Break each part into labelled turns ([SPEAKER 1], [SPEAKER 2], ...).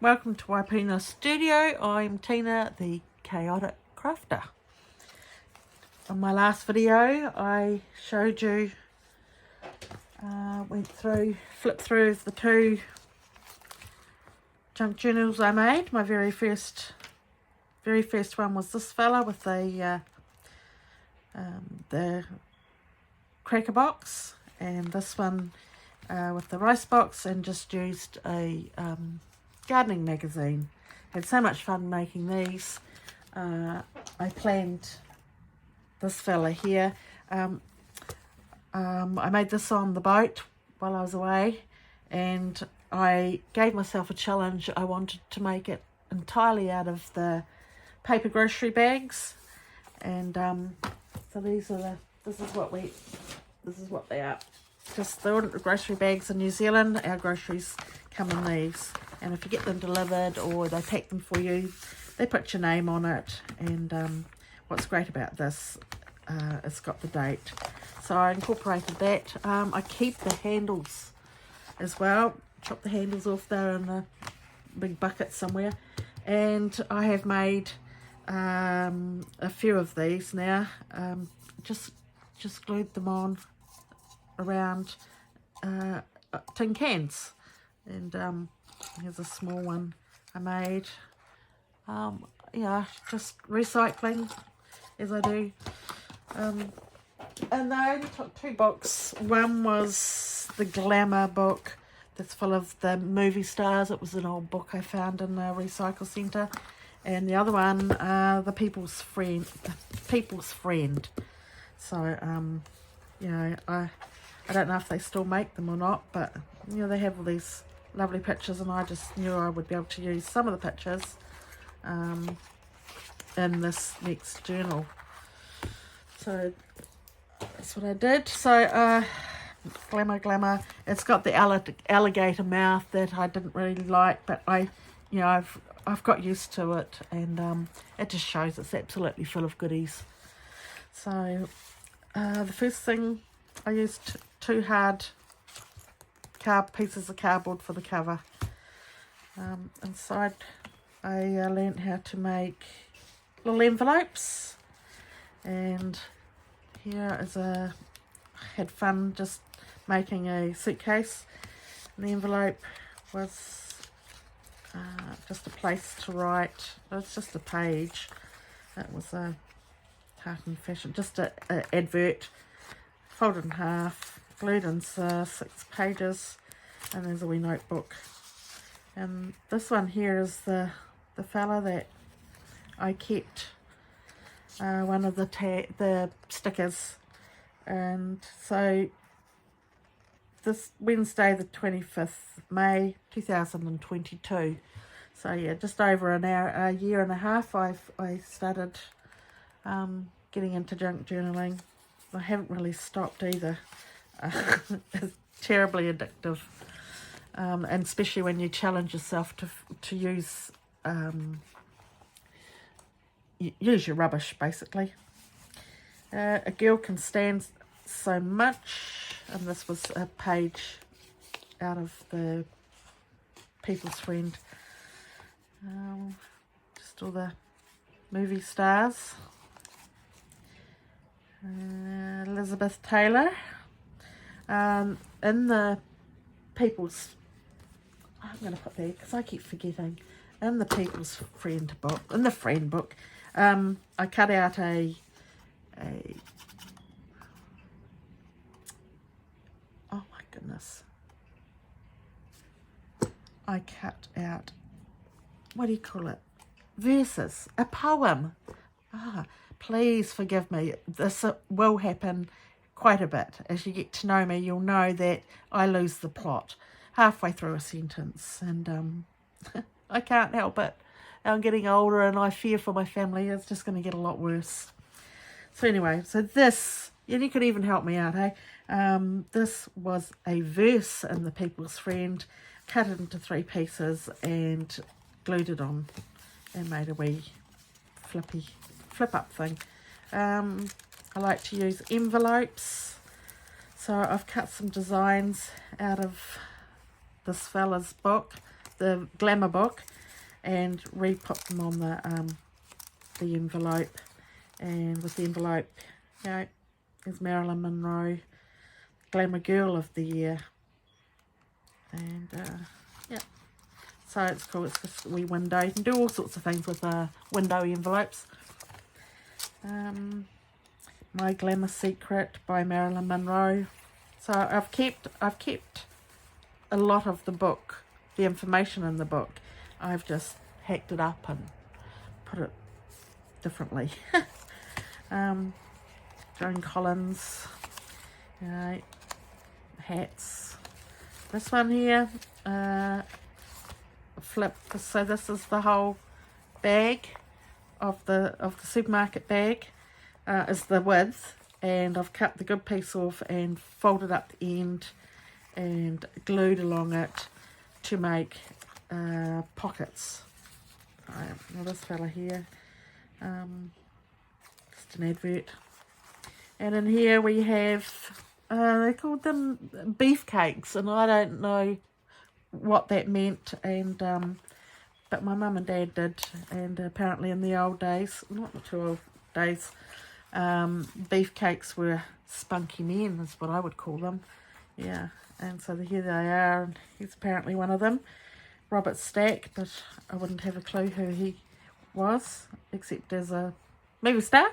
[SPEAKER 1] Welcome to Waipuna Studio. I'm Tina, the Chaotic Crafter. On my last video, I showed you, flipped through the two junk journals I made. My very first one was this fella with the cracker box, and this one with the rice box, and just used a gardening magazine. Had so much fun making these. I planned this fella here. I made this on the boat while I was away, and I gave myself a challenge. I wanted to make it entirely out of the paper grocery bags, and so this is what they are. Just the grocery bags in New Zealand. Our groceries come in these, and if you get them delivered or they pack them for you, they put your name on it. And what's great about this, it's got the date, so I incorporated that. I keep the handles as well. Chop the handles off there in a big bucket somewhere, and I have made a few of these now. Just glued them on around tin cans, and here's a small one I made. Just recycling as I do. And I only took 2 books. One was the Glamour book that's full of the movie stars. It was an old book I found in a recycle centre. And the other one, the People's Friend. So I don't know if they still make them or not, but they have all these lovely pictures, and I just knew I would be able to use some of the pictures in this next journal. So that's what I did. So Glamour, it's got the alligator mouth that I didn't really like, but I've got used to it, and it just shows it's absolutely full of goodies. So the first thing, I used 2 hard pieces of cardboard for the cover. Inside I learnt how to make little envelopes, and here is I had fun just making a suitcase. And the envelope was just a place to write. It's just a page. It was a tartan fashion, just an advert, folded in half, glued in 6 pages, and there's a wee notebook. And this one here is the fella that I kept one of the stickers. And so this Wednesday the 25th May 2022, so yeah, just over a year and a half, I started getting into junk journaling. I haven't really stopped either. It's terribly addictive, and especially when you challenge yourself to use your rubbish, basically. A girl can stand so much, and this was a page out of the People's Friend. Just all the movie stars. Elizabeth Taylor. In the People's, I'm going to put there because I keep forgetting, in the People's Friend book, in the Friend book, I cut out oh my goodness, I cut out, what do you call it, verses, a poem. Please forgive me, this will happen quite a bit. As you get to know me, you'll know that I lose the plot halfway through a sentence, and I can't help it. I'm getting older, and I fear for my family. It's just going to get a lot worse. So anyway, so this, and you could even help me out, hey? This was a verse in the People's Friend, cut it into 3 pieces and glued it on, and made a wee flip up thing. I like to use envelopes, so I've cut some designs out of this fella's book, the Glamour book, and re-put them on the envelope. And with the envelope, you know, is Marilyn Monroe, Glamour Girl of the Year. And yeah, so it's cool. It's just a wee window. You can do all sorts of things with window envelopes. My Glamour Secret by Marilyn Monroe. So I've kept a lot of the book, the information in the book. I've just hacked it up and put it differently. Joan Collins, you know, hats. This one here, flip. So this is the whole bag of the supermarket bag. Is the width, and I've cut the good piece off and folded up the end and glued along it to make pockets. Now this fella here, just an advert. And in here we have, they called them beefcakes, and I don't know what that meant, and but my mum and dad did, and apparently in the old days, not the too old days, beefcakes were spunky men, is what I would call them. Yeah, and so here they are, and he's apparently one of them, Robert Stack, but I wouldn't have a clue who he was, except as a movie star.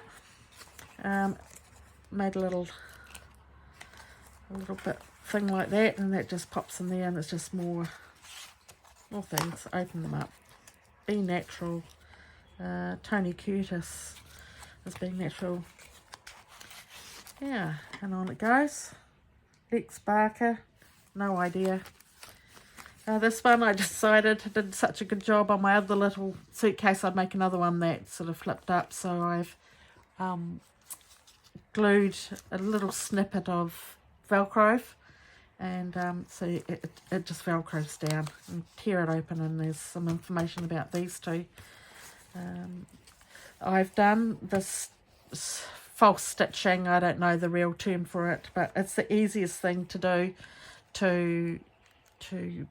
[SPEAKER 1] Made a little bit thing like that, and that just pops in there, and it's just more things. Open them up. Be Natural. Tony Curtis as Being Natural. Yeah, and on it goes. Lex Barker. No idea. This one I decided I did such a good job on my other little suitcase, I'd make another one that sort of flipped up, so I've glued a little snippet of Velcro, and so it just Velcros down, and tear it open, and there's some information about these two. I've done this false stitching, I don't know the real term for it, but it's the easiest thing to do to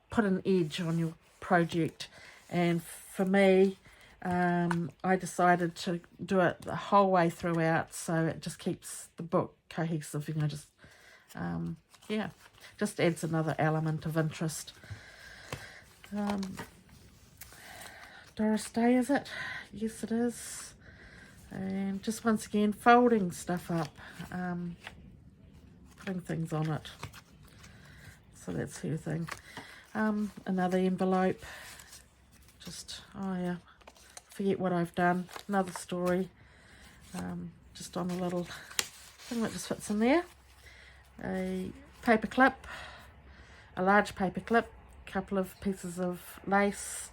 [SPEAKER 1] put an edge on your project. And for me, I decided to do it the whole way throughout, so it just keeps the book cohesive, you know, just yeah, just adds another element of interest. Doris Day, is it? Yes, it is. And just once again, folding stuff up, putting things on it. So that's her thing. Another envelope. Just, oh yeah, forget what I've done. Another story. Just on a little thing that just fits in there. A paper clip, a large paper clip, a couple of pieces of lace,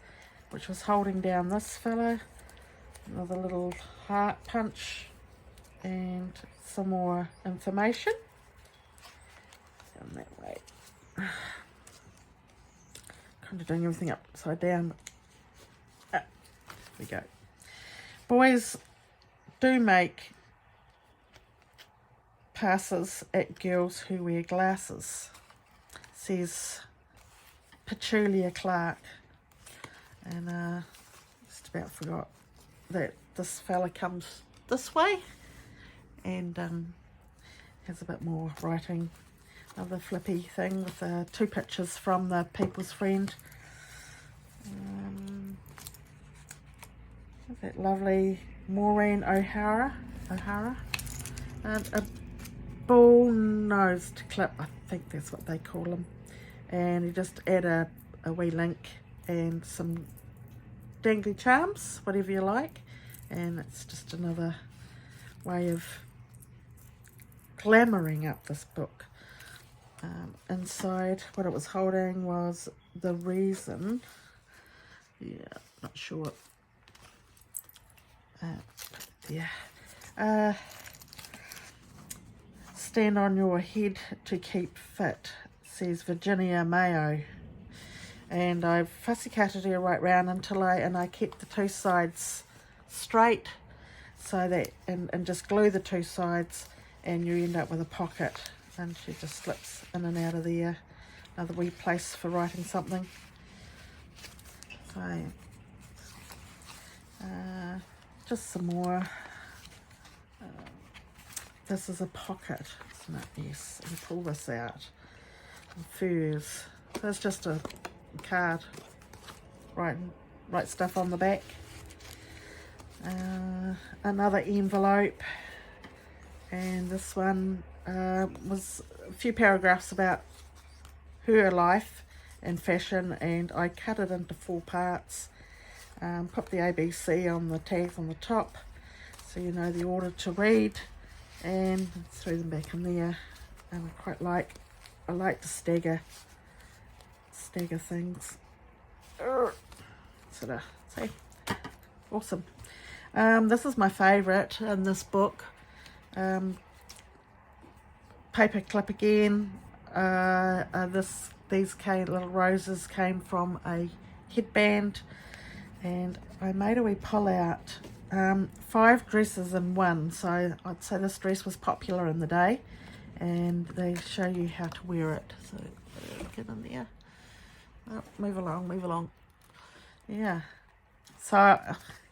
[SPEAKER 1] which was holding down this fella. Another little heart punch, and some more information. Down that way. Kind of doing everything upside down. There we go. Boys do make passes at girls who wear glasses, says Petulia Clark. And just about forgot that this fella comes this way and has a bit more writing. Another flippy thing with two pictures from the People's Friend. That lovely Maureen O'Hara. And a bull-nosed clip, I think that's what they call them. And you just add a wee link and some dangly charms, whatever you like. And it's just another way of glamouring up this book. Inside, what it was holding was The Reason. Yeah, not sure. Yeah. Stand on Your Head to Keep Fit, says Virginia Mayo. And I've fussy cutted her right round until I kept the two sides straight, so that and just glue the two sides, and you end up with a pocket, and she just slips in and out of there. Another wee place for writing something. So just some more. This is a pocket, isn't it? Yes, you pull this out. And furs. There's just a card. Write stuff on the back. Another envelope. And this one was a few paragraphs about her life and fashion, and I cut it into 4 parts. Put the ABC on the tags on the top, so you know the order to read, and threw them back in there. And I like to stagger things. Sort of, see, awesome. This is my favourite in this book. Paper clip again. These little roses came from a headband, and I made a wee pull out. 5 dresses in one, so I'd say this dress was popular in the day, and they show you how to wear it. So get in there. Oh, move along. Yeah. So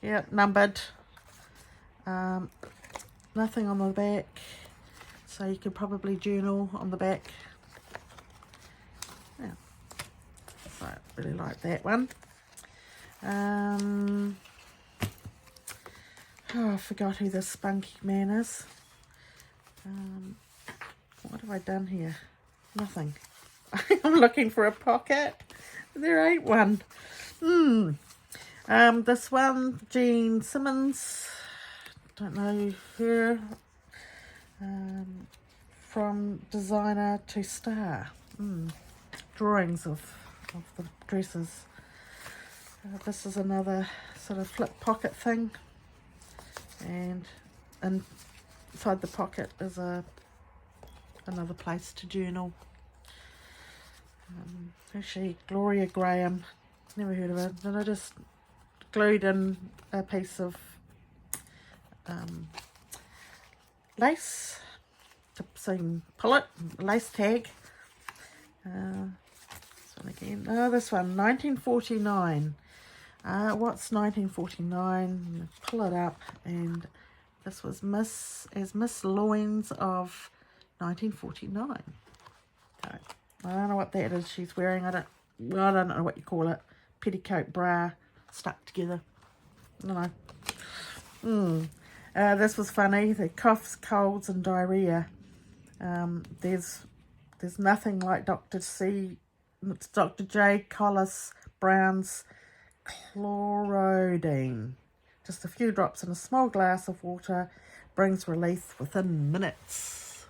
[SPEAKER 1] yeah, numbered. Nothing on the back, so you could probably journal on the back. Yeah. So I really like that one. Oh, I forgot who this spunky man is. What have I done here? Nothing. I'm looking for a pocket. There ain't one. This one, Jean Simmons. Don't know her. From designer to star. Drawings of the dresses. This is another sort of flip pocket thing, and inside the pocket is another place to journal. Who's she? Gloria Graham. Never heard of her. Then I just glued in a piece of lace so you can pull it. Lace tag. This one again. Oh, this one, 1949. What's 1949? Pull it up, and this was Miss Loins of 1949. Okay. I don't know what that is she's wearing. I don't know what you call it. Petticoat bra stuck together. I don't know. This was funny. The coughs, colds, and diarrhea. There's nothing like Dr. J. Collis Brown's Chloroidine. Just a few drops in a small glass of water brings relief within minutes.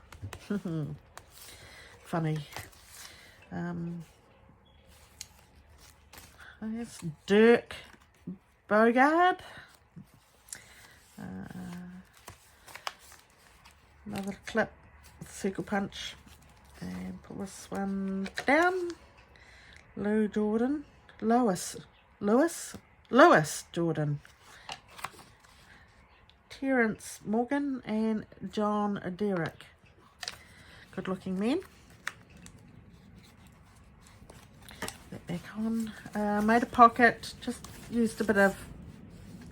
[SPEAKER 1] Funny. There's Dirk Bogarde. Another clip with circle punch, and pull this one down. Lois Jordan, Terence Morgan, and John Derrick. Good looking men. That back on. Made a pocket, just used a bit of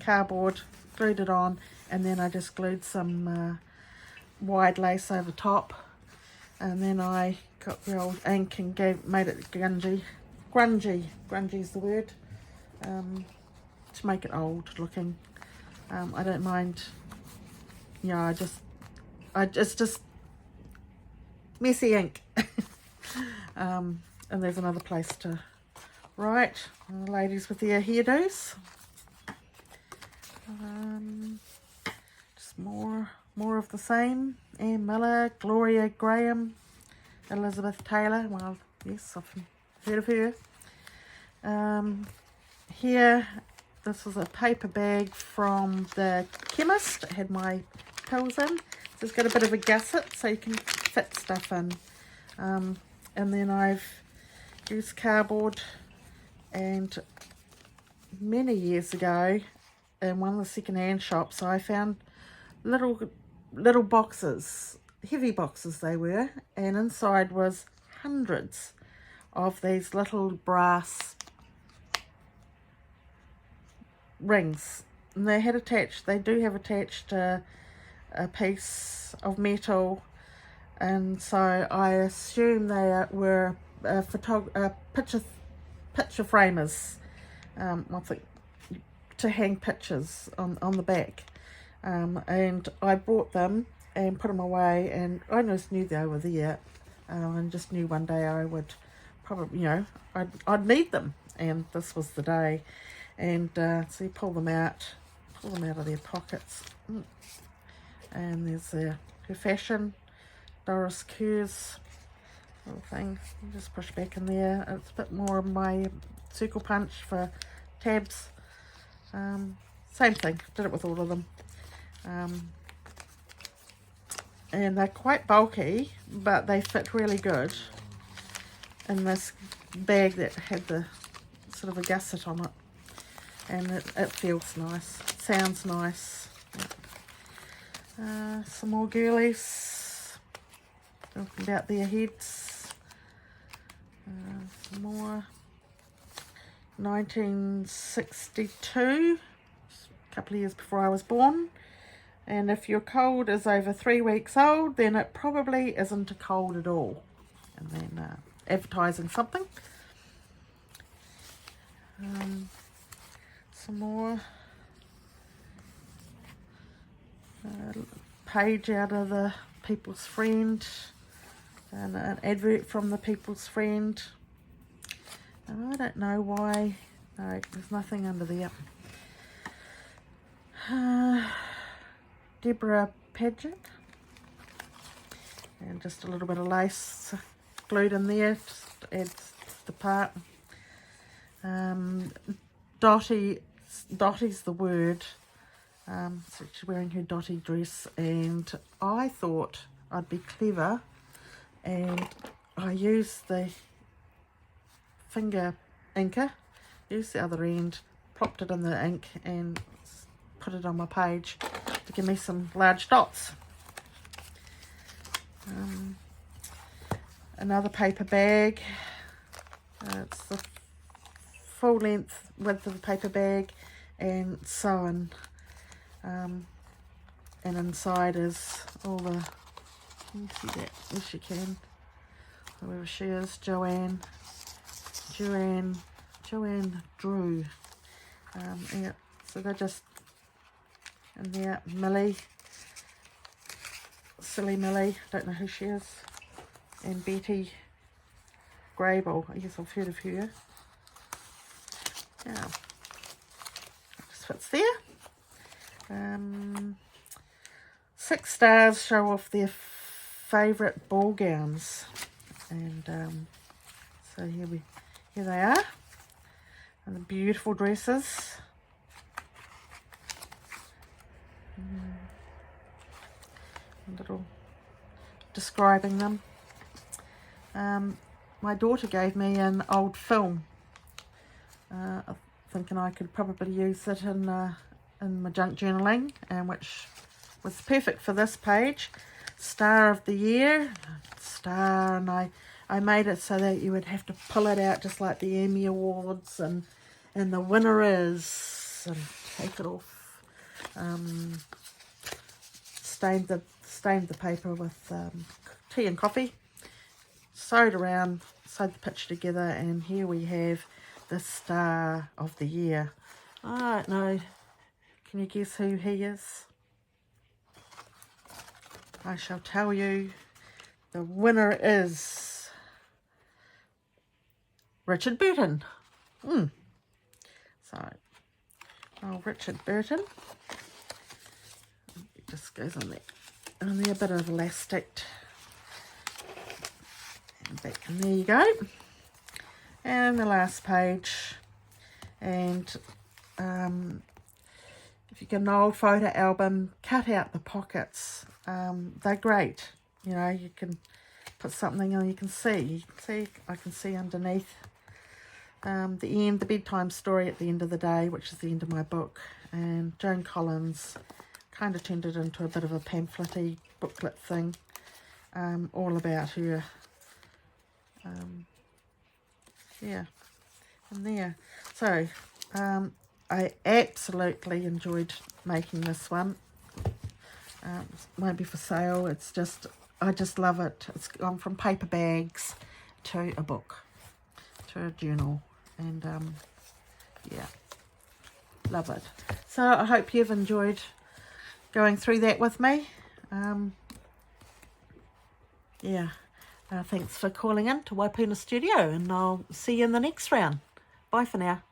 [SPEAKER 1] cardboard, glued it on, and then I just glued some wide lace over top, and then I got the old ink and made it grungy's the word, to make it old looking. I don't mind, it's just messy ink. And there's another place to write. Ladies with their hairdos. Just more of the same. Anne Miller, Gloria Graham, Elizabeth Taylor. Well, yes, I've heard of her. Here, this was a paper bag from the chemist. It had my pills in. So it's got a bit of a gusset so you can fit stuff in. And then I've used cardboard, and many years ago in one of the second-hand shops I found little boxes, heavy boxes they were, and inside was hundreds of these little brass rings, and they do have attached a piece of metal, and so I assume they were picture framers. I think to hang pictures on the back, and I bought them and put them away, and I just knew they were there, and just knew one day I would probably, I'd need them, and this was the day. And so you pull them out of their pockets, and there's her fashion Doris Kerr's little thing. You just push back in there. It's a bit more of my circle punch for tabs. Same thing, did it with all of them. And they're quite bulky, but they fit really good in this bag that had the sort of a gusset on it. And it feels nice, sounds nice. Some more girlies, talking about their heads. Some more 1962, a couple of years before I was born. And if your cold is over 3 weeks old, then it probably isn't a cold at all. And then advertising something. Some more page out of the People's Friend, and an advert from the People's Friend. And I don't know why. No, there's nothing under there. Deborah Paget, and just a little bit of lace glued in there, just adds the part. Dottie's the word. So she's wearing her Dottie dress, and I thought I'd be clever, and I used the finger inker, used the other end, plopped it in the ink and put it on my page to give me some large dots. Another paper bag. It's the full length width of the paper bag, and sewn. And inside is all the, can you see that? Yes, you can. Whoever she is, Joanne Drew. Yeah, so they're just in there. Millie, Silly Millie, don't know who she is, and Betty Grable. I guess I've heard of her. Yeah, just fits there. 6 stars show off their favourite ball gowns, and so here they are, and the beautiful dresses. A little describing them. My daughter gave me an old film. Thinking I could probably use it in my junk journaling, and which was perfect for this page. Star of the Year, star, and I made it so that you would have to pull it out just like the Emmy Awards, and the winner is, and take it off. Stained the paper with tea and coffee, sewed the picture together, and here we have the Star of the Year. I don't know, can you guess who he is? I shall tell you. The winner is Richard Burton. So, Richard Burton. It just goes on there. And there, a bit of elastic. And back, and there you go. And the last page. And if you get an old photo album, cut out the pockets. They're great. You know, you can put something on, you can see. I can see underneath. The bedtime story at the end of the day, which is the end of my book. And Joan Collins kind of turned it into a bit of a pamphlet-y booklet thing, all about her. Yeah, and there. So, I absolutely enjoyed making this one. Won't be for sale. It's just, I just love it. It's gone from paper bags to a book, to a journal, and yeah, love it. So I hope you've enjoyed going through that with me. Yeah, thanks for calling in to Waipuna Studio, and I'll see you in the next round. Bye for now.